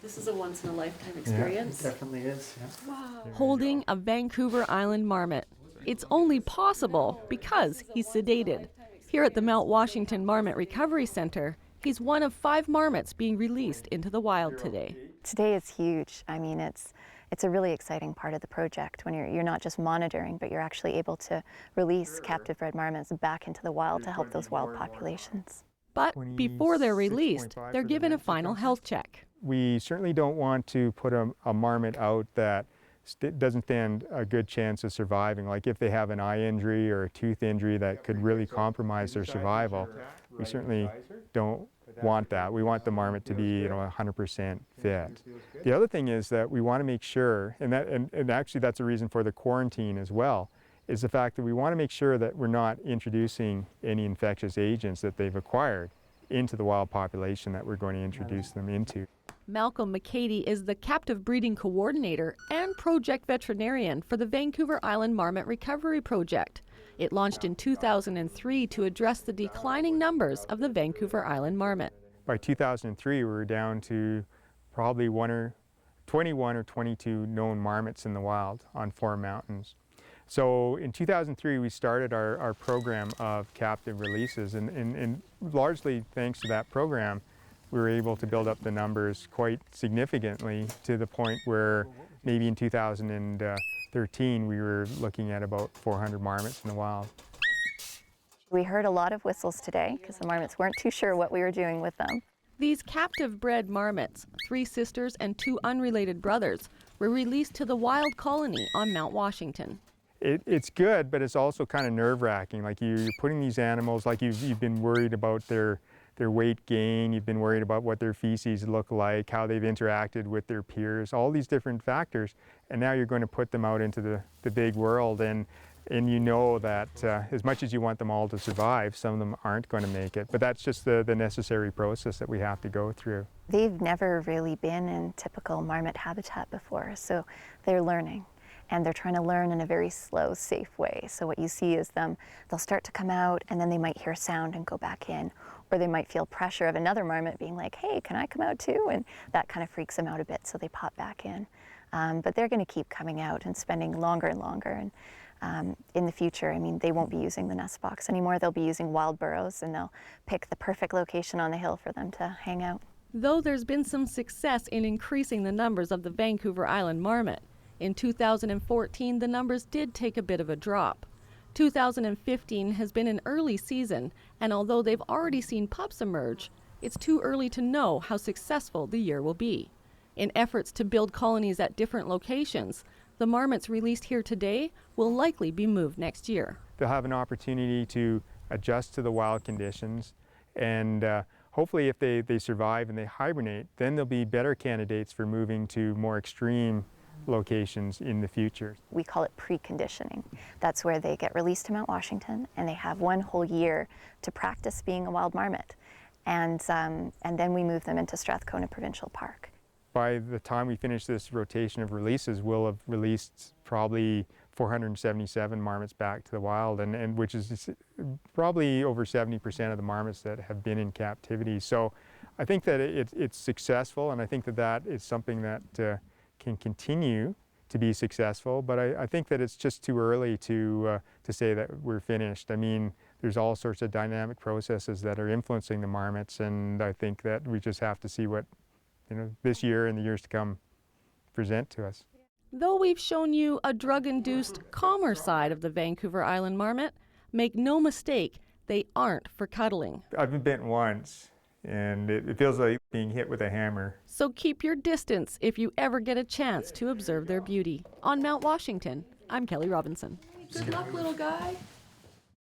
This is a once-in-a-lifetime experience. Yeah, it definitely is. Yeah. Wow. Holding a Vancouver Island marmot. It's only possible because he's sedated. Here at the Mount Washington Marmot Recovery Center, he's one of 5 marmots being released into the wild today. Today is huge. I mean, it's a really exciting part of the project when you're not just monitoring, but you're actually able to release captive bred marmots back into the wild to help those wild populations. But before they're released, they're given a final health check. We certainly don't want to put a marmot out that doesn't stand a good chance of surviving. Like if they have an eye injury or a tooth injury that could really compromise their survival, we certainly don't want that. We want the marmot to be 100% fit. The other thing is that we want to make sure, and actually that's a reason for the quarantine as well, is the fact that we want to make sure that we're not introducing any infectious agents that they've acquired into the wild population that we're going to introduce them into. Malcolm Makati is the captive breeding coordinator and project veterinarian for the Vancouver Island Marmot Recovery Project. It launched in 2003 to address the declining numbers of the Vancouver Island marmot. By 2003, we were down to probably 21 or 22 known marmots in the wild on 4 mountains. So in 2003, we started our program of captive releases, and largely thanks to that program, we were able to build up the numbers quite significantly to the point where maybe in 2013 we were looking at about 400 marmots in the wild. We heard a lot of whistles today because the marmots weren't too sure what we were doing with them. These captive bred marmots, 3 sisters and 2 unrelated brothers, were released to the wild colony on Mount Washington. It's good, but it's also kind of nerve-wracking. Like you're putting these animals, like you've been worried about their weight gain, you've been worried about what their feces look like, how they've interacted with their peers, all these different factors, and now you're going to put them out into the big world, and you know that as much as you want them all to survive, some of them aren't going to make it, but that's just the necessary process that we have to go through. They've never really been in typical marmot habitat before, so they're learning. And they're trying to learn in a very slow, safe way. So what you see is they'll start to come out and then they might hear sound and go back in. Or they might feel pressure of another marmot being like, hey, can I come out too? And that kind of freaks them out a bit, so they pop back in. But they're going to keep coming out and spending longer and longer. And in the future, I mean, they won't be using the nest box anymore. They'll be using wild burrows, and they'll pick the perfect location on the hill for them to hang out. Though there's been some success in increasing the numbers of the Vancouver Island marmot, in 2014, the numbers did take a bit of a drop. 2015 has been an early season, and although they've already seen pups emerge, it's too early to know how successful the year will be. In efforts to build colonies at different locations, the marmots released here today will likely be moved next year. They'll have an opportunity to adjust to the wild conditions, and hopefully if they survive and they hibernate, then they'll be better candidates for moving to more extreme locations in the future. We call it preconditioning. That's where they get released to Mount Washington and they have 1 whole year to practice being a wild marmot. And then we move them into Strathcona Provincial Park. By the time we finish this rotation of releases, we'll have released probably 477 marmots back to the wild, and which is probably over 70% of the marmots that have been in captivity. So I think that it's successful, and I think that is something that can continue to be successful, but I think that it's just too early to say that we're finished. I mean, there's all sorts of dynamic processes that are influencing the marmots, and I think that we just have to see what this year and the years to come present to us. Though we've shown you a drug-induced, calmer side of the Vancouver Island marmot, make no mistake, they aren't for cuddling. I've been bitten once, and it feels like being hit with a hammer. So keep your distance if you ever get a chance to observe their beauty. On Mount Washington, I'm Kelly Robinson. Good luck, little guy.